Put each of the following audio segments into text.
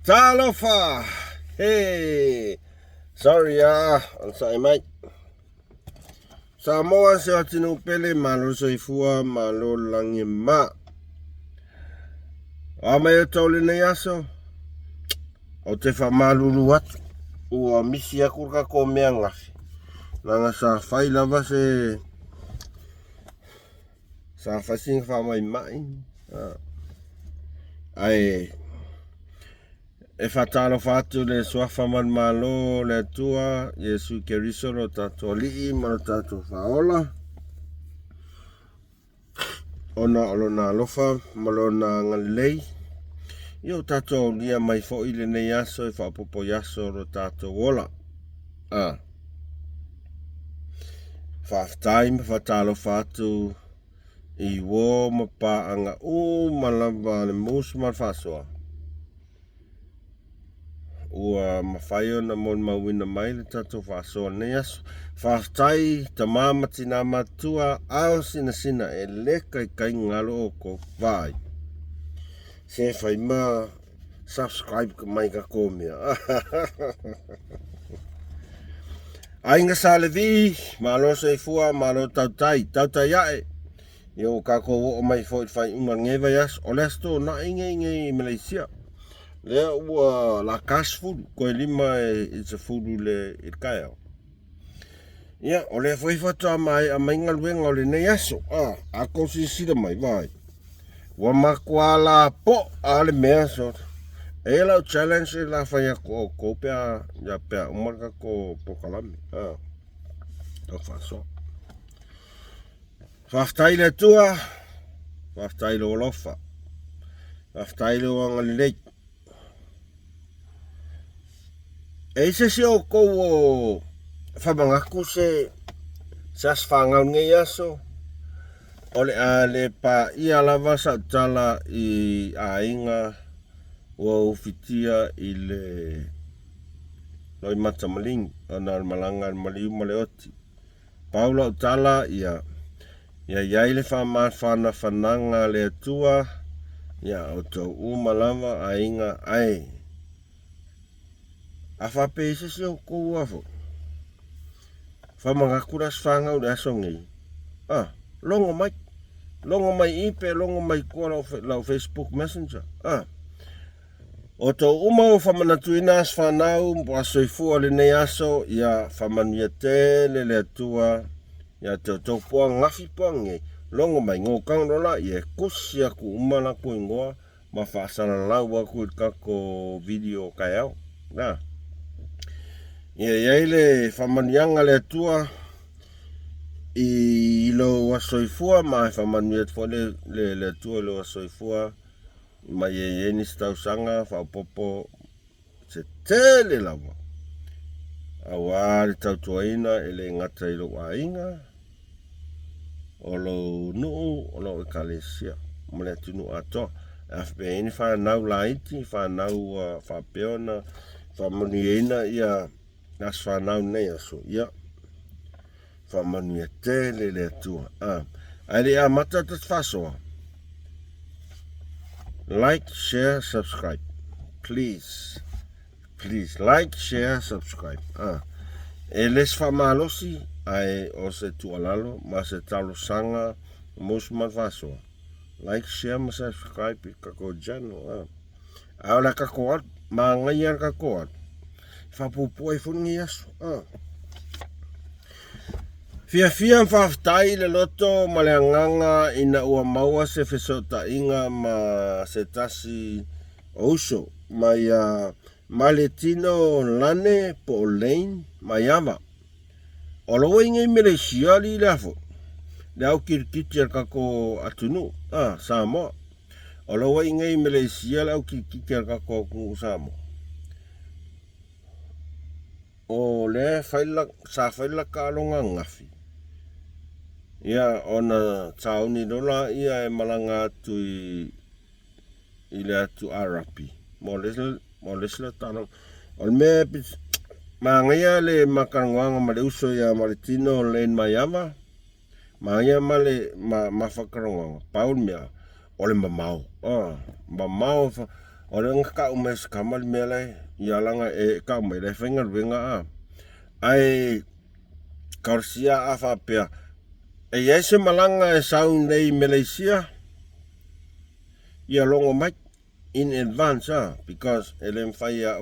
Talofa! Hey! Sorry on sa mate. Samoa se atinu pele malo soifua malo langi ma. Amaya tole na yaso. O te fa malulu atu. Ua misi akurka ko mea ngafi. Nanga sa fai lava se sa fasing fa mai mai. Ai e fatalo fatu le swafa man malo le tua Yesu Keriso lo tato li malo tato faola. Ona olona lofa malo na ngalei. Yo tato lia mai fo ile ne yaso e fa popo yaso lo tato wola. Half time fatalo fatu I wo mapa anga malamba le musman fasoa. Ua mawhaio na mon mawina mai le tato fasoa neas. Whaftai ta mama tina matua ao sina e leka I kai ngalo o ko vai. Se whai ma subscribe ka mai ka komia. Ainga sale vi, malo se fua, malo tautai yae. Yo kako o mai fo fai ngeva yas olesto na inge Malaysia. Le ua la cash food ko lima it's a food le ikaya. Ya ole foi foto mai a mai ngalwenga ole ne yaso. Ako sida mai vai. Wa makwala po ale meso. Ela challenge la faya ko pea ya pea umarka ko pokalami. To faso. Whaftai le tua, whaftai le olofa, whaftai le wangalilei. E se o kou o whamangaku se sas whangau nge yaso. Ole a le pa ia lava sa tala I a inga ua ufitia I le loi mata maling ana malanga maliu maleoti. Paula utala ia ya le whamawhana whananga le tua ya o tau umalama a inga ai. A whape se se o kou afo. Whamangakuras whangau le asongi. Longo mai ipe, longo mai kua lau Facebook Messenger. O tau umau whamanatuinas whanau mpo asoifua le nei aso ya whamanuia tele le tua ya te topua ngafi pange longo mai ngokang rola ye kusi aku umana ku ingoa ma whaasana lau aku kako video kayau na ye le whamanianga le tua I lo wasoifua ma whamaniet fole le tua lo wasoifua ma ye ni stausanga whapopo se tele lawa awari tautuaina ele ngata ilo wainga Olo nuu, olo ekalesia, mole tunu ato. FB ini whanau laiti, whanau whapeona, whamuniena ia nas whanau nei aso, ia. Whamunia tele le atua. Aile a mata tat whasoa. Like, share, subscribe. Please. Please, like, share, subscribe. E les whamalosi, ai o se tualalo ma se talo sanga musman faso like share ma subscribe kako jano ala kako ma ngaya kako fa pupu e fungi aso fia faftai le loto malanganga ina ua maua se fesota inga ma se tasi oso ma maletino lane po lane mayama Olo inge Malaysia li lafo. Dau kirkitir kako atunu. Sama. Olo inge Malaysia lau kirkitir kako ku sama. O le sa faila kalonga ngafi. Ia ona tauni dola ia malanga tu ile atu Arapi. Moles la tanong. Ol me Mangaya le makanwanga maleuso ya maritino len mayama. Mangaya male mafakarwanga. Paul mia ole mamau. Mamau o le ngaka o mes kamal mele ia langa e ka mai le whenga a ai karsia a whapea e ese malanga e saun nei Malaysia ia longo mai in advance because ele mfai a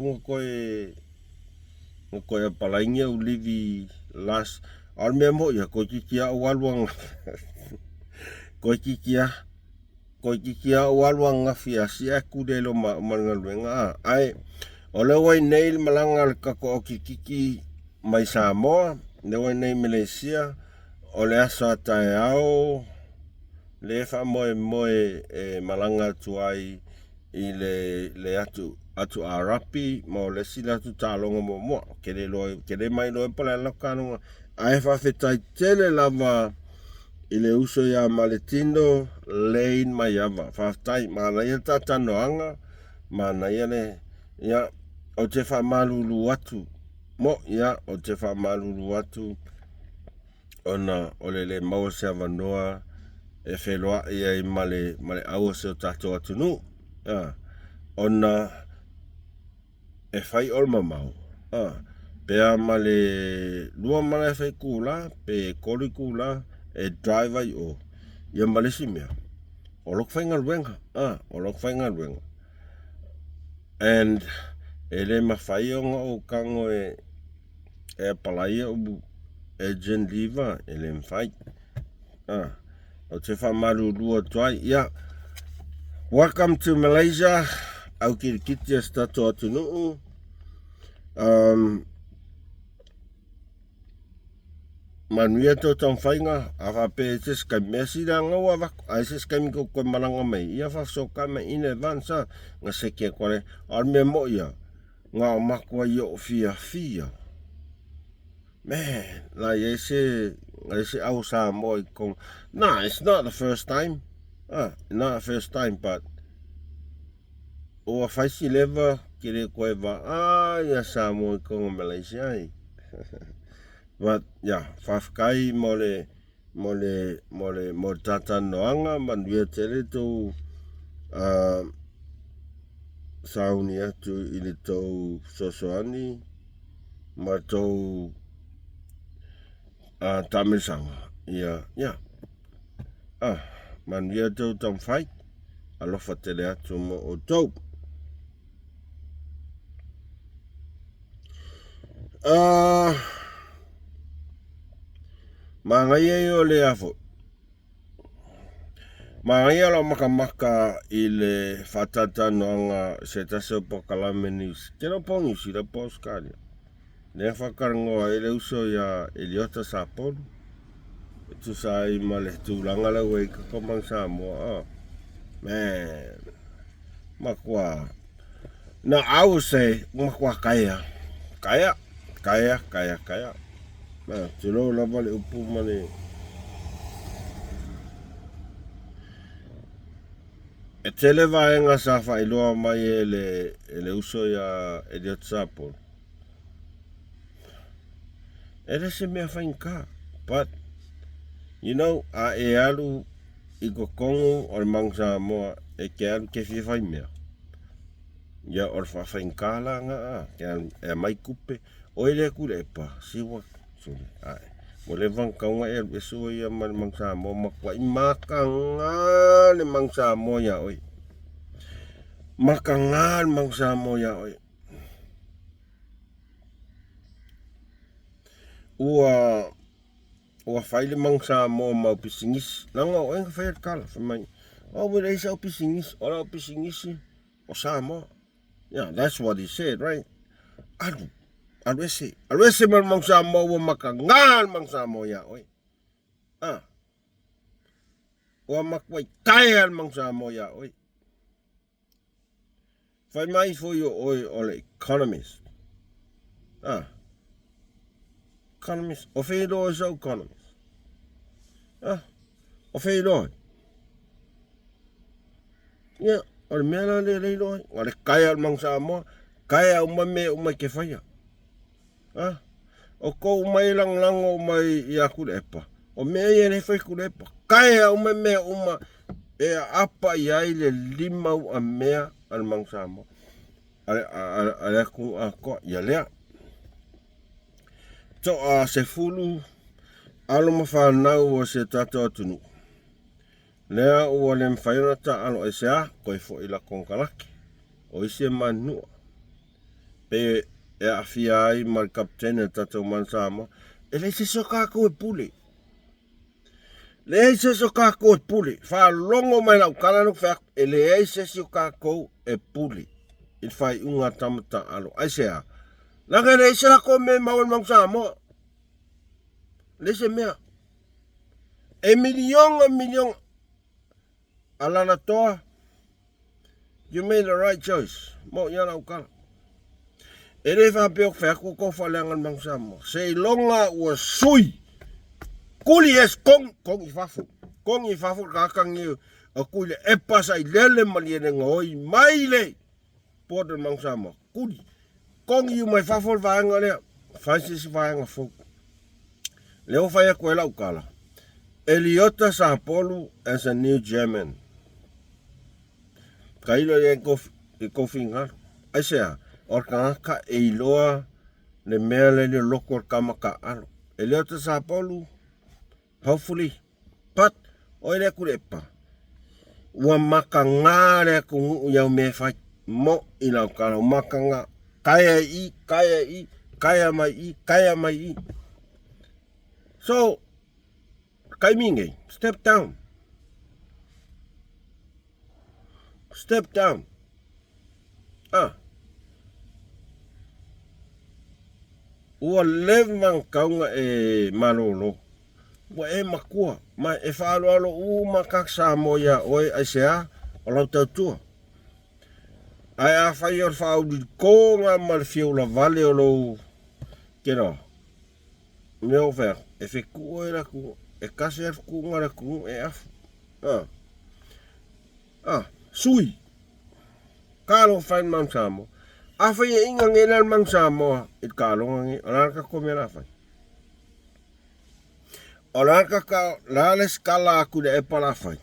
koe palainga u livi last al memo ia ko kikia walwang ko kikia walwang fia sia kudelo mangaluenga ai ole wai nail malanga ka ko kiki mai Samoa le wai nei Malaysia ole asa tai au le fa moe malanga tuai i le atu arapi mo le sila tu talonga mo kele mai lo pala la kanu ai fa fetai tele lava i le uso ya maletindo lein mai ava fa tai mana ia tatanoanga mana ia le ia o te fa malulu atu mo ia o te fa malulu atu ona ole le mau se avanoa e wheloa ia i male au se o tato atu nu ona e whai olma mau pea male lua male whai kula pe kori kula e driver i o ia male si mea o lok whai ngaruenga o lok whai ngaruenga and e le mawhai o ngā o kango e palaia o e jen liva e le mwhai o te whamaru lua tuai ia welcome to Malaysia au kirikiti a stato atu nuu manuia tau tau whainga a whape te skai mea sira ngau a wako a se skai miko koe maranga mai ia whasoka mai in advance nga seke kore al mea mo ia ngā makua i o fia man like I say au sa mo I kong nah it's not the first time not the first time but o a whaisi lewa kere koe wa ia sa mo I kong Malaysia but yeah whafkai mo tata noanga manuia tele tau sauni atu I le tau sosoani ma tau tamisanga ia manuia tau tam whai alofa tele atu mo o tau mangai o le afo mangai lo maka I le fatata noanga se tase po kalamenis kena pongi si le postcard le whakarangoa e le uso ia Eliota Sapon tu sai ma le tūlanga la wei ka komang Samoa man makua na I would say makua kaya na tilo la vale upu mane e tele vaenga sa whailoa mai e le uso ia Eliota Sapon ele se mea whainka but you know e alu I ko kongu o le mang Samoa e ke alu ke fie whai mea ia o le whainka la nga ke alu e mai kupe o ele kule e pa siwa suri mo le wangkaunga e alu e sua ia ma le mang Samoa makwa I makanga le mang Samoa ia oi makanga le mang Samoa ia oi ua whaile mang Samoa mau pisingis langa o enga whaia kala whamai we reisa o pisingis ora o pisingisi o Samoa yeah that's what he said right alu ese mang Samoa ua makangal mang Samoa ia oi ua makwai kaya mang Samoa ia oi whai mai fo yo oi o le economist economist o whelo e sau economist o whelo ia o le mea le leilo o le kaya mang Samoa kaya umame umai ke whaia o kou mai lango mai I aku le epa o mea I le whai ku le epa kaya umame uma e apa I ai le 5 mea al mang Samoa. Ale ku ko ia lea. To a se fulu alo mawhanau o se tato atunu. Lea ua le mwhaina ta alo e sea koe fo ila kongalaki. O isi e manua. Pe e a fia ai mar kaptene tato man Samoa. E le se soka ko e pule. Le se soka ko e pule. Fa longo mai lau kananu fea. E le se soka ko e pule. Il fai unga tamata alo. Ai sea. Nanga le se la ko me mawan mang Samoa. Le se mea. E milion alana toa. You made the right choice. Mo yana ukala. E le fa peok fea ko falengan mang Samoa. Se longa ua sui. Kuli es kong i fafu. Kong i fafu kakang i a kuli e pasa i lele maliene ngoi maile. Poder mang Samoa. Kuli. Kong i mai fafu vaanga lea. Francis vaanga fu. Leo faya kuela ukala. Eliota Sapolu as a new German. Kailo ye kofi ngar. Aisea, orkanga e iloa le mea le loko kamaka alo. Eliota Sapolu, hopefully, but oile kurepa. Ua makanga le kungu yau me fai mo ila ukala. Makanga kaya mai. So, Kaiminge, step down. Step down. Ua levang kaunga e malolo. Ua e makua. Ma e whaaloalo makaksa moia oi aisea o lau tautua. Ai a whai or whaudi konga malfiula vale o lau kero. Meo ver. E whekua e raku. E kasi e kunga raku e afu. Sui. Kalo fain mang Samoa. Afa ye inga ngelan mang Samoa. It kalo ngangi. Olarka komela fai. Olarka ka lales kala aku de epala fai.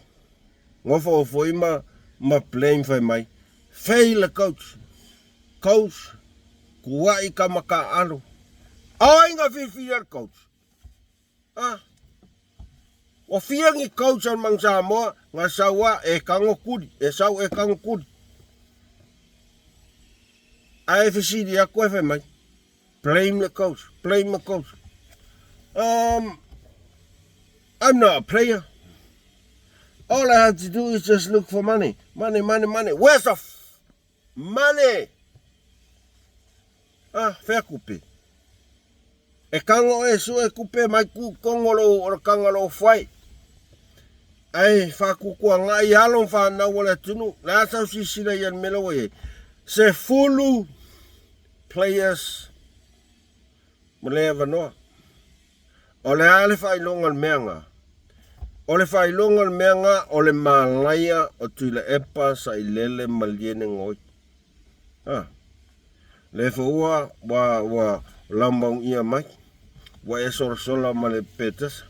Ngofo ofo ima ma playing fai mai. Fail coach. Coach. Kuwai ka maka alo. Inga fifia coach. O fiangi coach al mang Samoa nga sawa e kango kudi, e sau e kango kudi. Ai fisi dia ko e mai. Blame the coach, blame the coach. I'm not a player. All I have to do is just look for money. Money. Where's the money? Fair kupe. E kango e su e kupe mai ku kongolo o kangalo fai. Ai whakukua ngai alon whanau wale tunu. Nā tau si sina ian melo e. Se fulu players malea vanoa. O le ale whailonga meanga. O le whailonga meanga o le malaya o tuila epa sa ilele maliene ngoi. Le fua wa lambang ia mai. Wa e sola ma le petas.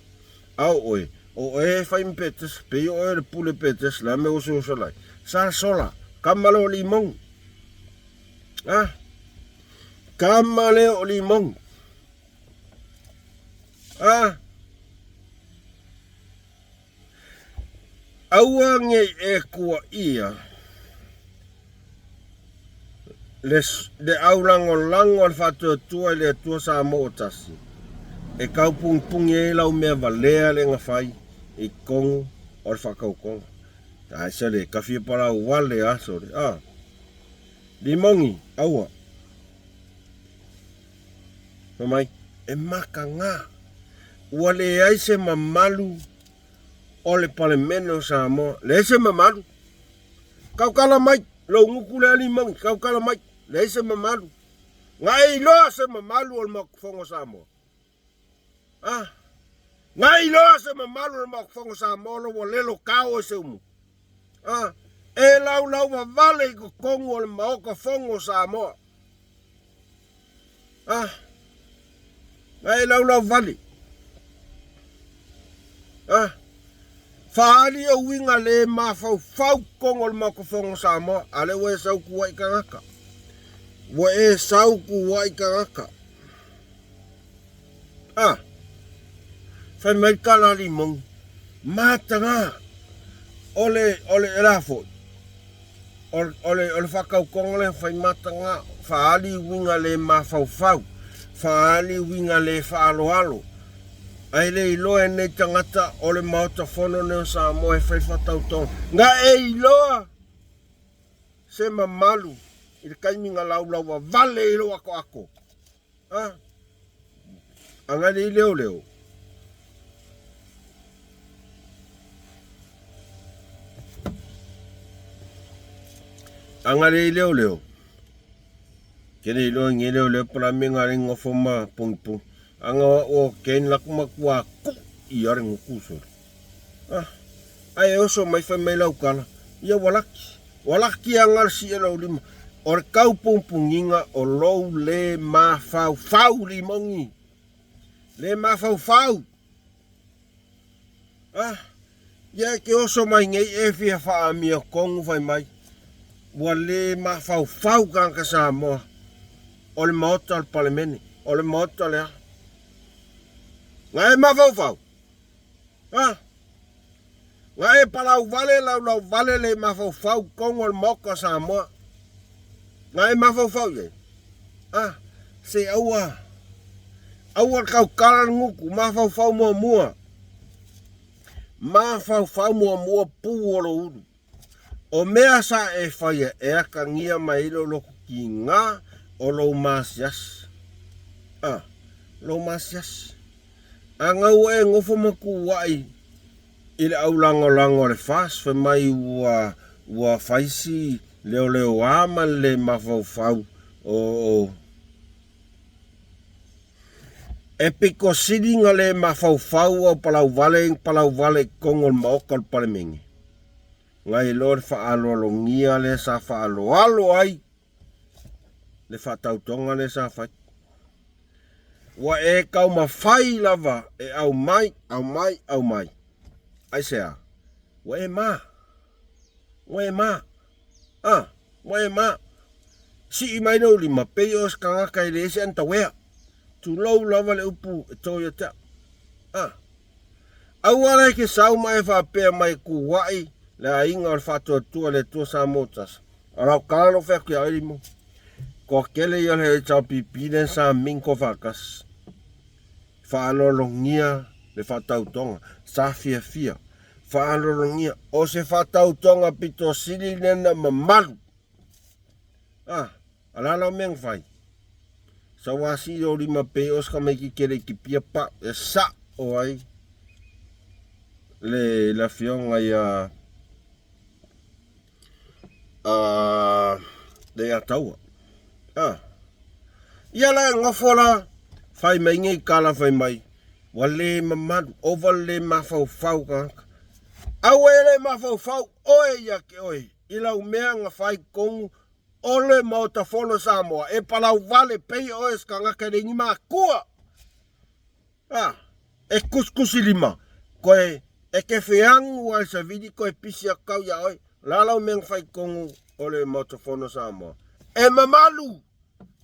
Au oe. O e fai petas, pe o e pule petas, la me uso solai. Sa sola, kamalo limong. Kamale o limong. Awange e kua ia. Le aulango lango al fatu tua le tua sa mo otasi. E kau pung e lau mea valea le ngafai. I kongo o le whakau kongo. Ai sere, ka fia para wale asore. Limongi, aua. Mamai, e maka ngā. Ua le ai se mamalu o le palemeno sa moa. Le se mamalu. Kau kala mai, lo nguku le limongi, kau kala mai. Le se mamalu. Ngai loa se mamalu o le makufongo sa moa. Ngai loa se mamalu le makufongo sa molo wa lelo kao se umu. E lau wa vale i kongo le maoka fongo sa moa. Ngai lau vale. Faali o winga le mafau kongo le makofongo Samoa, ale we sau kuwa ikangaka. We sau kuwa ikangaka. Fai mai kala limong. Matanga. Ole elafo. Ole fakau kongo le fai matanga. Faali winga le mafau. Faali winga le faalo. Ai le iloa nei tangata o le mauta fono neo Samoa e whai whatau tong. Nga e iloa se mamalu i le kaiminga laulau wa vale iloa ako. Anga le leo. Anga le leo. Kene iloa nge leo pala minga ringo foma pung. Anga o ken lakumakua ku i are ngukusor. Ai oso mai fai mai lau kala. Ia walaki angar si elo lima. Or kau pungpunginga o lou le mafau limongi. Le mafau. Ia ke oso mai ngei e fia faa mia kongu fai mai. Wa le mafau kanka Samoa. O le maota al palemene. O le maota lea. Ngai mafau. Ngai palau vale lau vale le mafau kongo le moka Samoa. Ngai mafau ye. Se aua kau kala nguku mafau mua. Mafau mua puolo uru. O mea sa e whaia e aka ngia mai ilo loko ki ngā o lo masias. Lo masias. Angau e ngofo maku wai ile au lango le fas fe mai ua faisi leo ama le mafau o e piko sidinga le mafau o palau vale kongo maoka le palemengi. Ngai lor fa alo ngia le sa fa alo ai le fa tautonga le sa fa wa e kau mawhai lava e au mai. Ai sea, wa e ma. Si i mai no lima pei os kangaka i lese anta wea. Tu lau lava le upu e toia te. Au ala ke sau mai fa pea mai ku wai le a inga o fatua tua le tua sa motas. Arau kano whea kia oirimo. Ko kele i ole e tau pipine sa minko fakas. Whaalolongia le whatautonga, sa fia. Whaalolongia, o se whatautonga pito sili nena mamalu. Alala meng whai. Sa wasi o lima pe oska mai ki kere ki pia pa, e sa o ai. Le la fionga ia le ataua. Ia la ngofola. Fai mai ngai kala fai mai. Wale mamadu. Ova le mafau kanka. Awe le mafau. Oe ya ke oe. Ila umea nga fai kongu. Ole mauta fono Samoa. E palau vale pei oe skanga kere nima kua. E kuskusi lima. Koe e ke feangu wa sa vidi koe pisi a kau ya oe. Lala umea fai kongu. Ole mauta fono Samoa. E mamalu.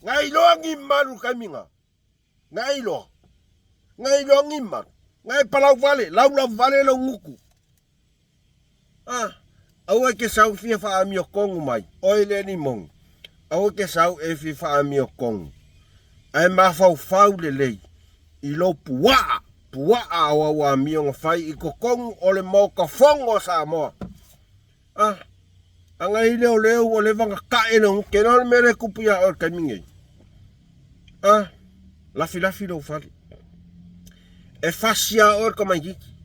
Ngai loa ngi malu kaiminga. Ngai lo ngimar. Ngai palau vale, lau vale lo nguku. Au ke sau fia fa amio kongu mai. Oi le ni mong. Au ke sau e fi fa amio kongu. Ai mafau le lei. I lo puaa awa mio ngafai i ko kongu o le moka fongo Samoa. Anga i leo o le vanga kae no ke no mere kupia o kamingi. Lafi lo fali. E fasia or ka mai kiki.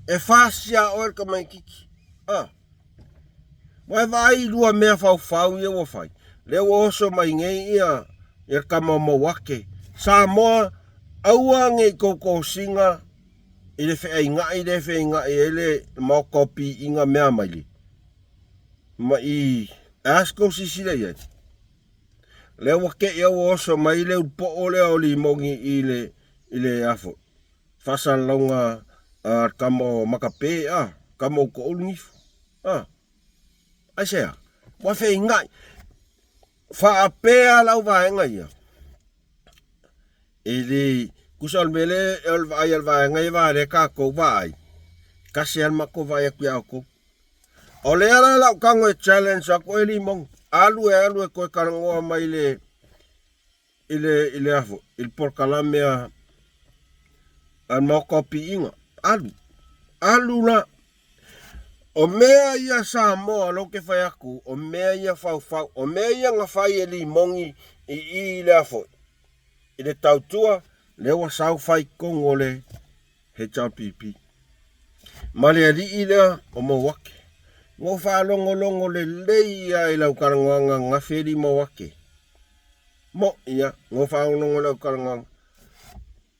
E fasia or ka mai kiki. Mai vai lua mea fau ia wo fai. Leo oso mai ngei ia ka mama wake. Samoa aua nge koko singa i le wheinga ele mau kopi inga mea maili. Ma i asko sisile ia. Le wake ia oso mai le upo ole o li mongi i le afo. Fasa longa kamo makape kamo ko ulngifu ai sea wa fe ngai fa apea lau vaenga ia ili kusal mele el vai ngai va le ka ko vai kasi al mako vai ku ya ko ole ala lau kango challenge ko eli mong alu ko karango mai le ile afo il por kalamea al moko piinga alu la o mea ia sa mo lo ke fai aku o mea ia fau o mea ia nga fai e limongi i le afo i le tautua le wa sau fai kongole he tau pipi ma le ali i lea o mo wake ngo fa longo le leia i lau karangoanga nga feri mo wake mo ia ngo fa longo lau karangoanga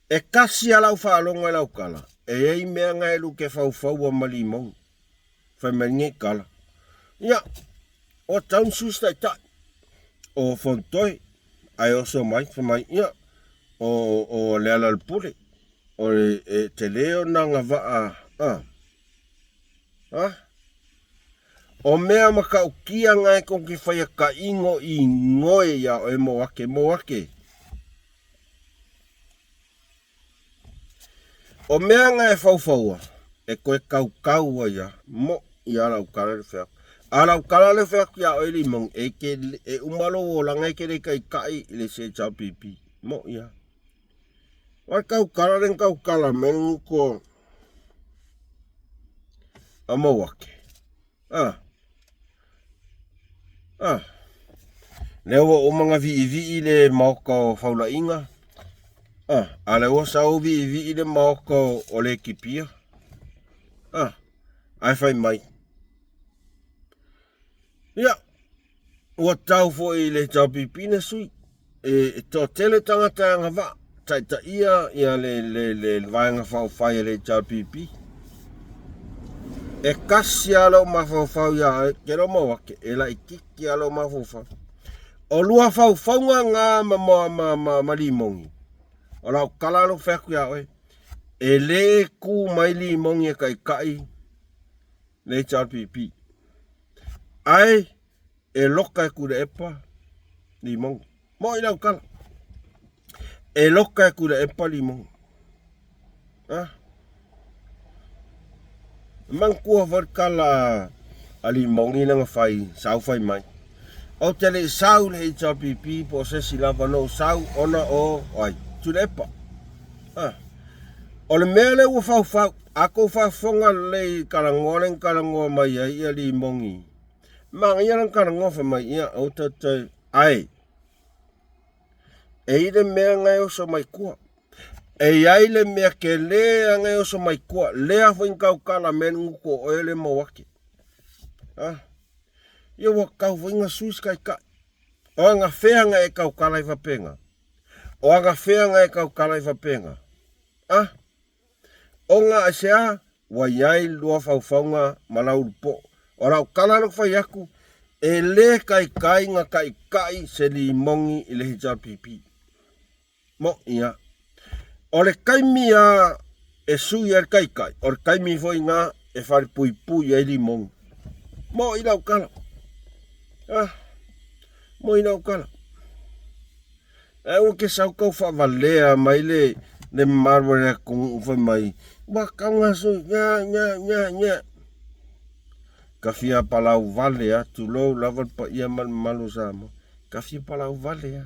e kasi alau fa longo lau kala e ei mea nga elu ke fau wa malimong fa mengi kala ia o taun sustai ta o fontoi ai oso mai fa mai ia o le ala pule o te leo na nga va o mea maka ukia ngai kong ki faya ka ingo i ngoe ya o e mo wake o mea ngai fau e koe kau ya mo i ala ukara le fea ala ukara le fea kia o ili mong e umalo o langa ke le kai le se chau pipi mo ia wa kau kala mengu ko amo wake leo o manga vi le moko faula inga ale o sau vi le moko o le kipia ai fai mai ia o tau fo i le tau pipina sui e to tele tangata nga va taita ia le vaenga fai le tau pipi e kasi alo mafau ya ke lo mo wake e la ikiki alo mafau o lua fau nga ma limongi o la kala lo feku ya e le ku mai limongi kai le tau pipi ai e loka ku le epa limong mo ila kala e loka ku le epa limong mangkua kala ali mongi nga fai sau fai mai o tele sau le tau pipi po se silava no sau ona o ai tulepa o le mele u fau ako fa fonga le karango mai ai ali mongi mang ia lang karango fa mai ia o te ai e ide mea ngai o so mai kua e ai le mea ke lea ngai o so mai kua lea fwin kau kala menu ko o ele mo wake ia wa kau fwinga suis kai o anga fea ngai e kau kala i wapenga o anga fea ngai e kau kala i wapenga o nga asea wa iai lua faufaunga malau po o rau kala no fai aku e le kai nga kai se limongi i le hijau pipi mo ia o le kaimia e sui er kai o le kaimi foi nga e fari pui e limong mo i lau kala mo i lau kala e o ke sau kau fa valea mai le marware kung foi mai wa kanga sui nya kafia palau vale tu lo lavar pa ia malu sama kafia palau vale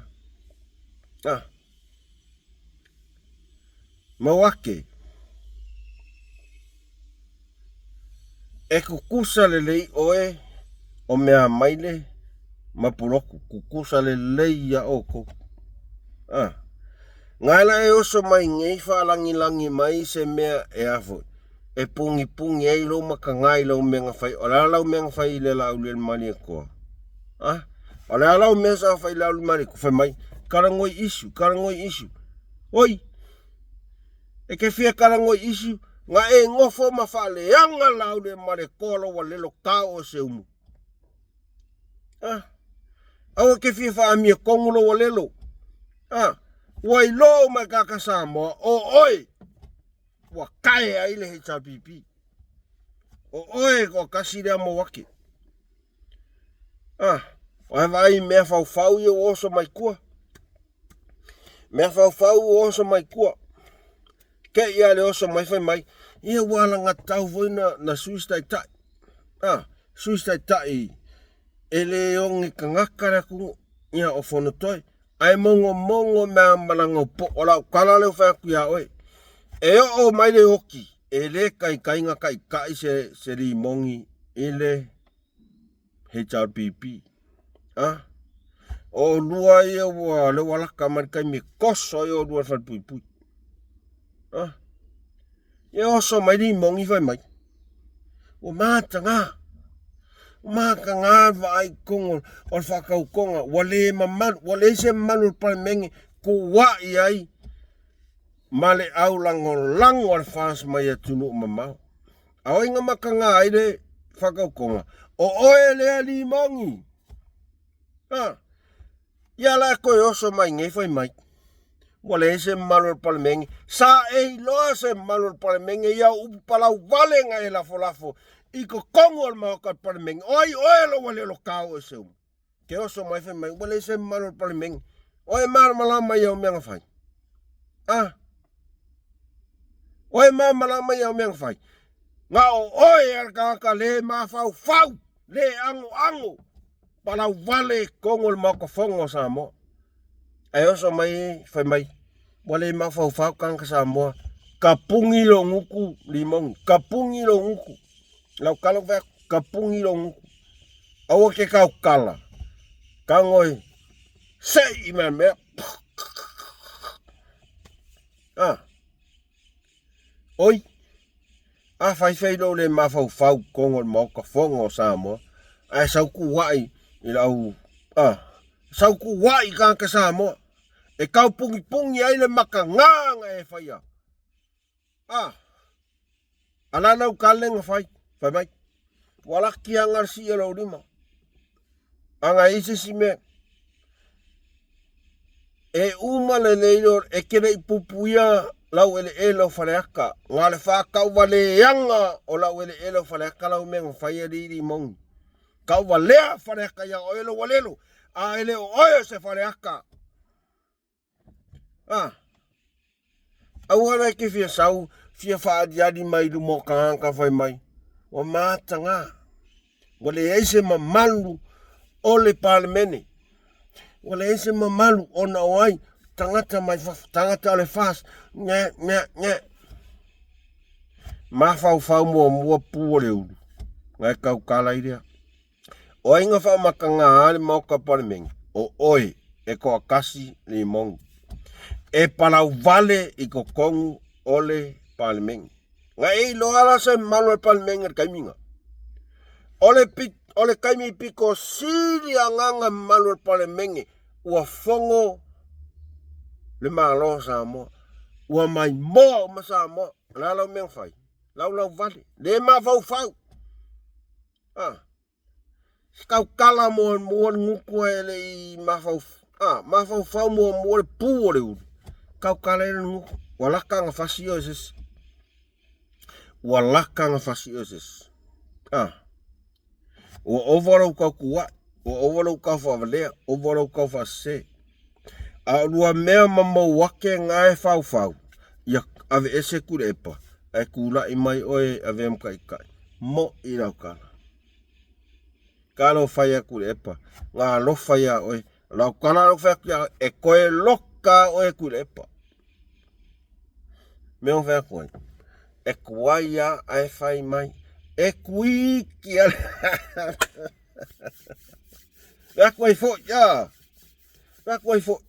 mawake e kukusa le lei oe o mea maile mapuroku kukusa le lei ya oko ngala e oso mai ngei fa langi mai se mea e afo e pungi e lo makangai lo menga fai ola lau menga fai le lau le mani ko ola lau mesa fai lau mani ko fai mai karangoi isu oi e ke fia karangoi isu nga e ngofo mafale anga lau le mare kolo wa lelo kao se umu awa ke fia fa amia kongulo wa lelo wai lo makaka samo o oi pua kae ai le HRPP. O oe ko kasi rea mo wake. Oe vai mea fau i o oso mai kua. Mea fau o oso mai kua. Ke ia le oso mai fai mai. Ia wala ngā tau voi na suistai tai. Suistai tai. Ele ongi ka ngakara kungu. Ia o fono toi. Ai mongo mea malanga po. Ola kala leo whea kuia oe. E o mai le hoki. Ele kai ngā kai se ri mongi. Ele HRPP. O lua ia wa le walaka marikai me koso ia o lua whai pui. Ia oso mai ri mongi vai mai. O mata ngā. Maka ngā vai kongo o whakau konga. Wale se manu parmengi ko wai ai. Male au lango al fas mai atunu mamau. Au inga maka ngā aire whakau konga. O oe lea li mongi. Ia la koe oso mai ngai whai mai. Wale se manu parmengi. Sa e loa se manu parmengi. Ia upu palau wale ngai lafo. Iko kongo al mau kat parmengi. Oe lo wale lo kau e seu. Ke oso mai whai mai. Wale se manu parmengi. Oe malama iau meanga whai. Oe malama iau meanga whai. Ngā o oe ar kaka le ma fau. Le ango. Palau wale kongo al mau ka fongo sa mo. Ai oso mai whai mai. Wale ma fau kanga sa mo. Kapungi lo nguku limong. Kapungi lo nguku. Lau kala vea kapungi lo nguku. Awa ke kau kala. Kangoi. Sei mea. Oi. Whai lo le ma fau kongo al mau ka fongo sa mo. Ai sauku wai. Ilau. Sauku wai kanga sa mo. E kau pungi ai le maka nganga e whaia. Alanau kalenga whai mai. Walaki angar si alo lima. Anga isi si me. E uma le leilo e kere ipupuia lau ele elo whareaka. Ngā le whakau wale yanga o lau ele elo whareaka lau menga whaia riri mongi. Kau walea whareaka ia o elo walelo. A ele o oio se whareaka. Au hana ke fia sau, fia whaadiadi mai lu mo ka whai mai. O mata ngā. Wale eise mamalu o le parlemene. Wale eise mamalu o na oai. Tangata mai tangata o le fas. Nye. Ma fau mua pua le ulu. Ngai kau kala irea. O inga wha maka ngā ale mauka parlemene. O oe e ko akasi le mongi. E palau vale i ko kongu o le parlemene. Nga e loala se malu e parlemene kaiminga. Ole kaimi piko siri anganga malu e parlemene. Ua fongo le malo sa mo. Ua mai moa ma sa mo. Lau meng fai. Lau vale. Le ma fau. Kau kala mo nguku ele i ma fau. Ma fau mo le pu le uru. Kau kala ele nguku. Walaka nga fasi oises. O overau kau kuwa. O overau kau whavalea. Overau kau whase. A lua mea mamau wake ngae fau. Ia ave ese kure epa. E kula i mai oe ave mkai. Mo i rau kala. Kalo whaia kure epa. Ngā lo whaia oe. Lau kala lo whaia kia. E koe loka oe kure epa. Meo whaia koe. E kuaia ai whai mai. E kui kia. Rakwai fo, ya. Rakwai fo.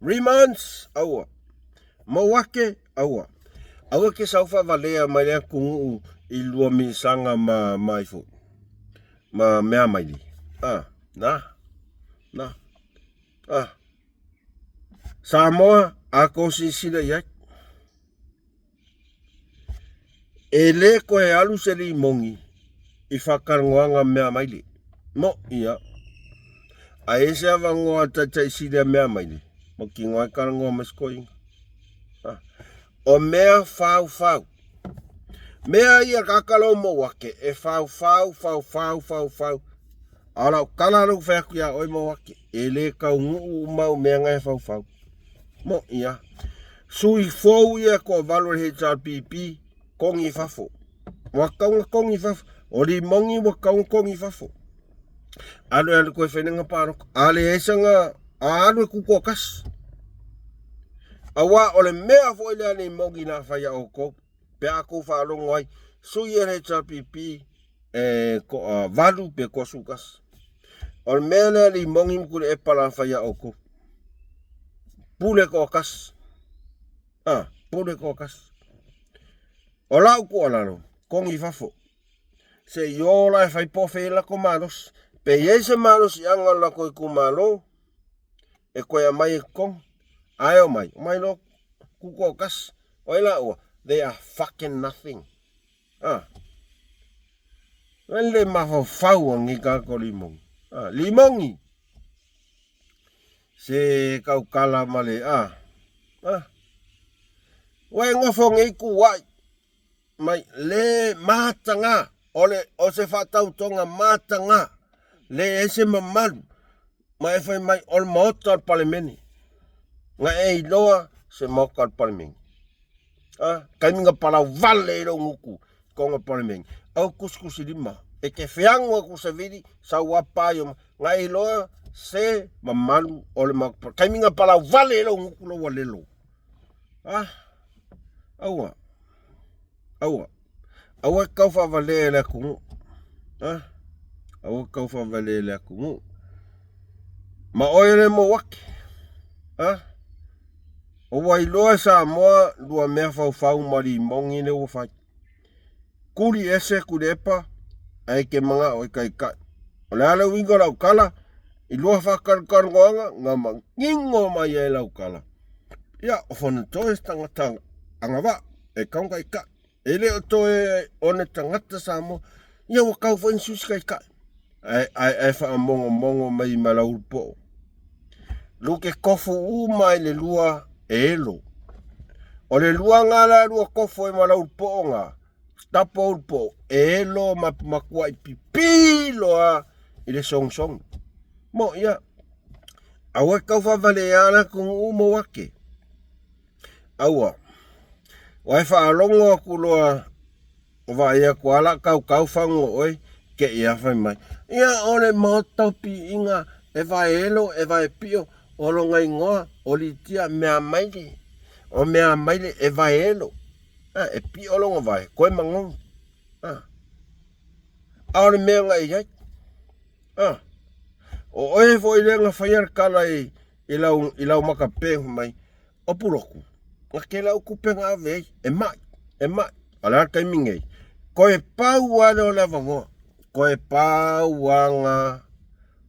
Remands, aua. Mawake, aua. Aua ke saufa valea mai lea kungu i lua misanga mai fo. Ma mea mai li. Na. Samoa, ako sisila yak. E le koe alu se li mongi i whakarangoanga mea maili. Mo ia. A e se awangoa tatai sida mea maili. Mo ki ngoa karangoa maskoinga. o mea fau. Mea ia kakalo mo wake, e fau. Ala kala lu whaku ia oi mo wake, e le kau ngu mau mea ngai fau. Mo ia. Sui fou ia ko valor HRPP, kongi fafo. Wakaunga kongi fafo, o li mongi wakaunga kongi fafo. Alu koe whenenga pāroko, ale esanga, alu kukokas. Awa ole mea fo ile ani mongi na whaia o kou. Pe ako whaalongo ai, sui e HRPP, valu pe kosukas. Ole mea lea li mongi mkule e pala whaia o kou. Pule kokas. Pule kokas. O lau ko alalo, kongi fafo. Se yola e whai pofe la ko malos. Pe yese malos i anga la koe ku malo. E koe a mai e kong. Ai o mai lo kukokas. Oila ua. They are fucking nothing. Wele mafau ngi kako limongi. Limongi. Se kau kala male. Wai ngofo ngi kuwai. Mai le matanga. Ole o se fatau tonga matanga. Le ese mamalu. Mai fai mai ol moto al palemeni. Nga e iloa se moka al palemeni. Kaiminga pala vale ro nguku konga palemeni. Au kuskusi lima. E ke whiangua kusaviri sa wapayo. Nga e iloa se mamalu ole moka. Kaiminga pala vale ro nguku lo walelo. Awa kau fa vale le kungu. Awa kau fa vale le kungu. Ma oire mo wake. O wailoa sa moa lua mea fau mari mongi ne o fai. Kuri ese kurepa ai ke manga o kai kai. O le ala wingo lau kala i lua whakar ngoanga ngā mangingo mai e lau kala. Ia o whanu toe tangata angawa e kaunga i kai. Ele o toe one tangata sa mo. Ia wa kau whain susi kai kai. Ai wha mongo mai malau po. Luke kofu mai le lua e elo. O le lua ngala lua kofu e malau po ngā. Tapo po e elo makua i pipilo a i le song. Mo ia. Awa kau whawale ana kung umo wake. Awa. Wai whaalongo aku loa. Wai a kuala kau whango oi. Ke ia whai mai. Ia ole mautau pi inga. E vai elo, e vai pio. Olo ngai ngoa. Oli tia mea maile. O mea maile e vai elo. E pi olo ngā vai. Koe mangong. Aore mea ngai iai. O oe fo i lenga whaiar kala i lau maka pēhu mai. O puroku. Nga ke lau kupe ngā vei. E mai. Ala kai mingei. Koe pau ane o lewa ngoa. Koe pau anga.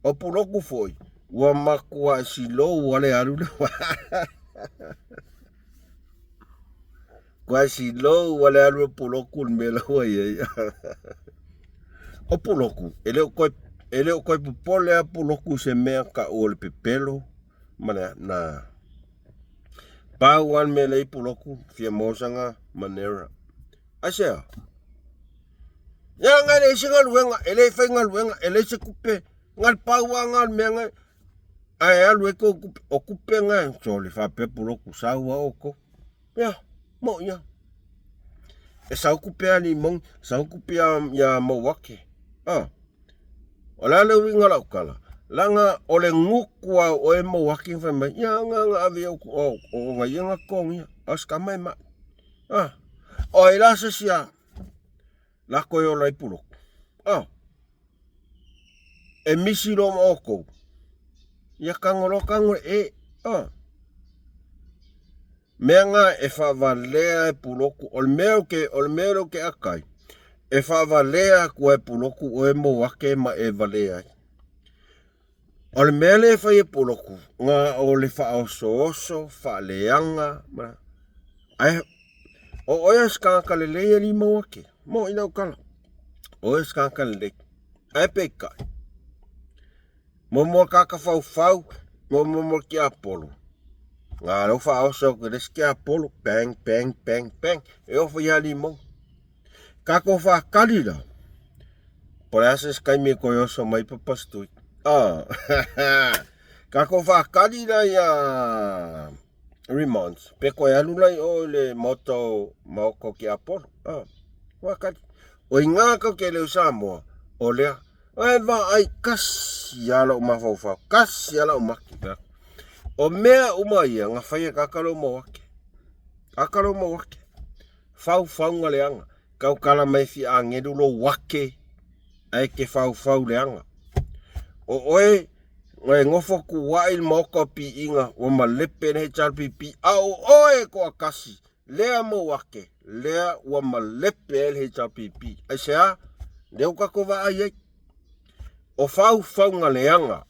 O puroku foi. Ua makua si lou wale aruna. Koe si lou wale aruna puroku me lau ai. O puroku. Ele o koe pupole a puroku se mea ka o le pepelo. Mana na. Pau an me lei puroku. Fia mosanga manera. Asea. Ya ngai le singa luenga. Ele fai ngai luenga. Ele se kupe. Ngal pau ngal mea ngai. Ai alu ko o kupe ngai. So le fa pe puroku saua oko. Ya. Mo ya. E sau kupe ani mong. Sau kupe ya mo wake. Ola le winga lau kala. Langa ole ngukua o e mo wake fai mai. Ya nga ave o ngai nga kongi. Aska mai ma. O e la se sia. La koe o lai puroku. E misi lo mo oko. Ia kangolo e. Mea ngā e whawalea e puroku. Ol meo ke akai. E whawalea kua e puroku o e mo wake ma e walea. Ol mea le whai e puroku. Ngā o le whaoso, whaaleanga. O oia skaka le leia li mo wake. Mo inau kala. Oia skaka le leia. Ai peikai. Mo kaka fau. Mo ki apolo. Ngā rau wha oso ke reske Apollo. Bang, bang, bang, bang. E ofa ia limau. Kako wha kalira. Pore asa skai me koe oso mai papastui. Kako wha kalira ia Remons. Pe koe alulai o le moto maoko ki Apollo. Wakati. O inga ka ke leo Samoa. O lea. Oe va ai kasi ala umafau. Kasi ala umaki. O mea umaia nga whaia kakaro mo wake. Kakaro mo wake. Fau nga leanga. Kau kala mai fi a ngerulo wake. Ai ke fau leanga. O oe ngofo ku wail moko pi inga. O malepe ne HRPP. Au oe ko akasi. Lea mo wake. Lea o malepe el HRPP. Ai sea. Leo kako wa ai. O fau nga leanga.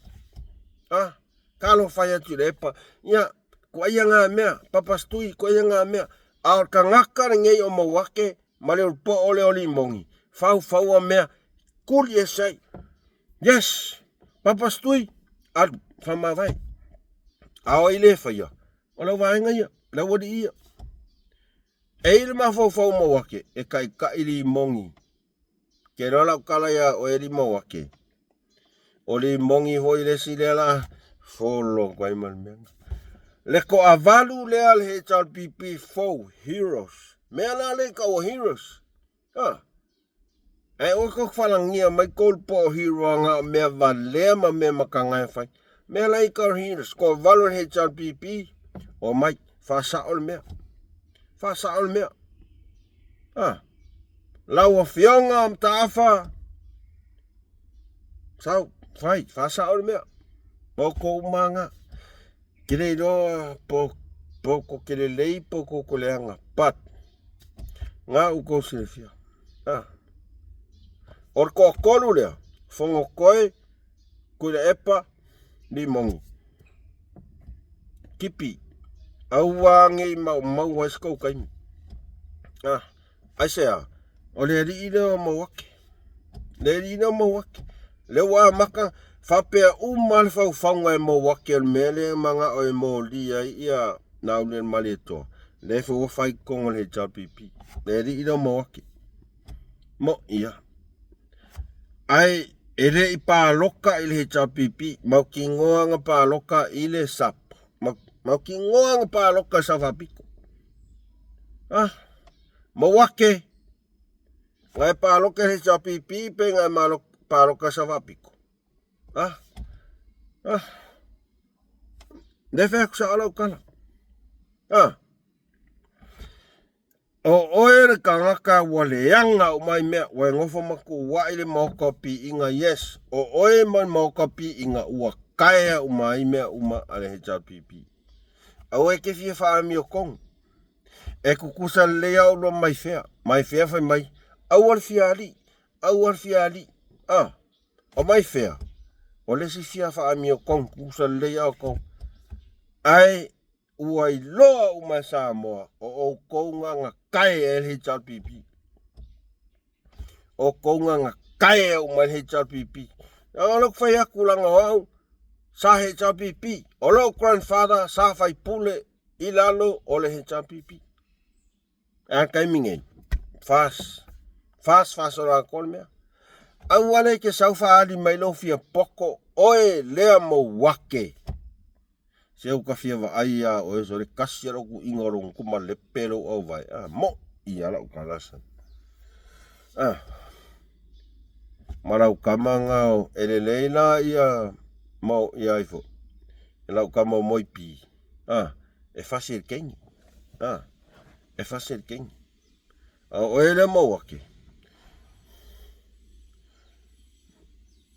Kalo whaia tu repa, ia, ko ia ngā mea, papastui, ko ia ngā mea, a ka ngaka ngei o mawake, ma leo po ole oli mongi, fau a mea, kuri e sei, yes, papastui, a whamawai, a o ile whaia, o lau waenga ia, lau wadi ia, e ile ma fau mawake, e kai ka ili mongi, ke rola kala ia o ili mawake, o li mongi hoi le si lela, Folo guai malmenga. Leko avalu leal HRPP fo heroes. Mea la le ka o heroes. E o ko falangia mai kolpo hero nga mea valea ma mea makangai fai. Mea la ka heroes ko valu HRPP o mai fa saol mea. Fa saol mea. Lau o fionga am taafa. Sau fai fa saol mea. Poko umanga. Kile roa poko kile lei poko koleanga. Pat. Nga uko silfia. Orko kolu lea. Fongo koe. Kuile epa. Ni mongi. Kipi. Auwangi mau wasko kaimi. Aisea. O le ina mawake. Le ina mawake. Le wa maka. Whapea umal whauwhanga e mo wake al mele manga o e mo lia ia naule maleto. Le whu whai kongo le HRPP. Le ri ina mo wake. Mo ia. Ai ere I pāloka I le HRPP. Mau ki ngoanga pāloka I le SAP. Mau ki ngoanga pāloka sa whapiko. Mo wake. Ngai pāloka le HRPP pe ngai pāloka sa whapiko. Nefek sa alau kala. O oere ka ngaka waleanga o mai mea. Wai ngofo maku waile mauka pi inga yes. O oe man mauka pi inga ua kaya o mai mea uma ale HRPP. Au e ke fia whaami o kong. E kukusa lea o mai fea. Mai fea fai mai. Au al fiali. O mai fea. O le si fia whaami o kong kusa lea o kong. Ai uai loa uma Samoa o kounga nga kai HRPP. O kounga nga kai uma HRPP. O lok whai aku langa wau sa HRPP. O lok grandfather sa whai pule I lalo o le HRPP. A kai mingei. Fas o la kolmea. Au wale ke saufa ali mai lo fia poko oe lea mo wake. Seu ka fia wa aia oe so le kasi aroku ingorong kuma le pelo au vai. Mo I ala ukalasan. Marau kamanga o ele leila ia mo ia ifo. Ela ukama o moi pi. E fasil kengi. E fasil kengi. Oe le mo wake.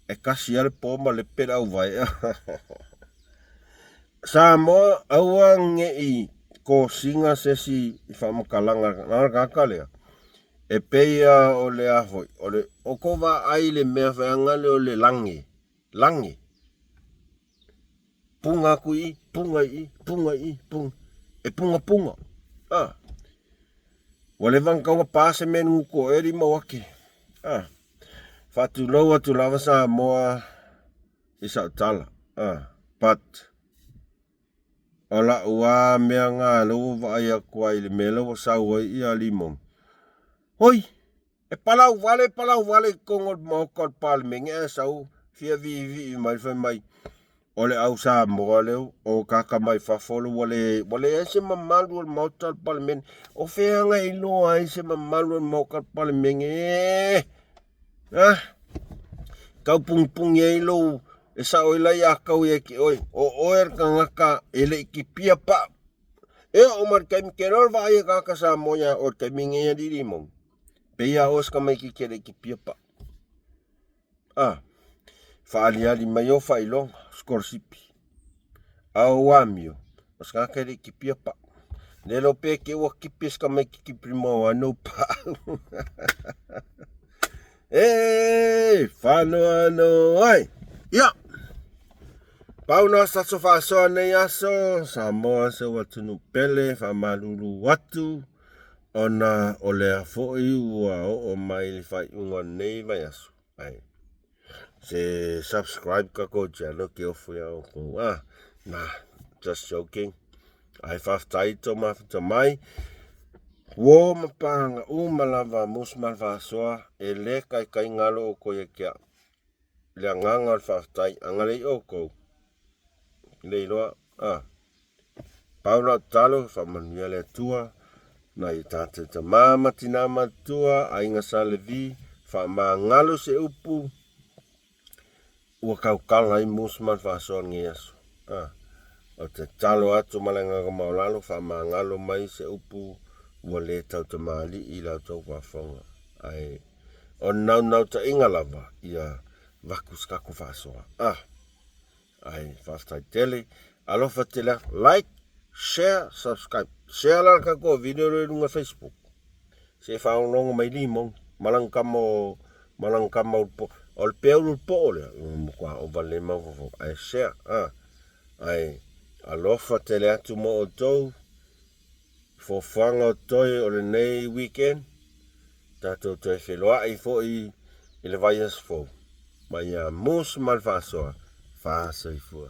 E kasi ale poma le pera au vai. Samoa aua ngei ko singa sesi I whamakalanga nara kakalea. E peia o le ahoi. O kova ai le mea whaangale o le lange. Punga kui, punga I. E punga. Wale wangkaunga pase menu ko eri mawake. Fatu loa tu lava Samoa I sa tala. But Ola ua mea ngā lo vai a kuai le melo o sau ai ia limon. Hoi, e palau vale kongo mokot palmenge e sau fia vi mai fai mai. Ole au sa mo leo o kaka mai fafolo wale ese mamalu al motal palmen o fea nga ilo ai se mamalu al mokat palmenge. Kau pung ye ilo e sa oila ya kau ye ki oi o oer ka ngaka ele ki pia pa. E o mar kai kerol va ye kaka sa moya o kai minge ya di limon. Pe ya os ka mai ki kere ki pia pa. Faaliali mai o failong skorsipi. Au wamio. Os ka kere ki pia pa. Nelo pe ke wa kipis ka mai ki primo ano pa. Fano ano ai. Ya. Pau na sa sofa so ne aso Samoa se watu no pele fa malulu watu ona ole fo ua o mai le fai unga nei vai aso. Ai. Se subscribe ka ko channel ke ofu ya ko just joking. Ai faftai to mai. Wo mapanga malava musmalva soa ele kai ngalo o ko ye kia. Le nganga faftai angale o ko. Le loa Paula talo fa manuele tua na i tate te mama tinama tua ainga salevi fa mangalo se upu ua kaukala i musman fa soa ngiasu. O te talo atu malenga ka maulalo fa mangalo mai se upu ua le tau te mali i lau tau wafonga. Ai o nau ta inga lava ia vakus kaku fa soa. Ai faftai tele alofa tele like share subscribe share la ka ko video re lunga Facebook se fa long mai limon malang kamo po ol peul po le kwa o vale ma fo ai share ai alofa tele atu mo to fo fanga toi o le nei weekend tato te feloa ai fo i le vaias fo mai mus malfasoa fa sai fo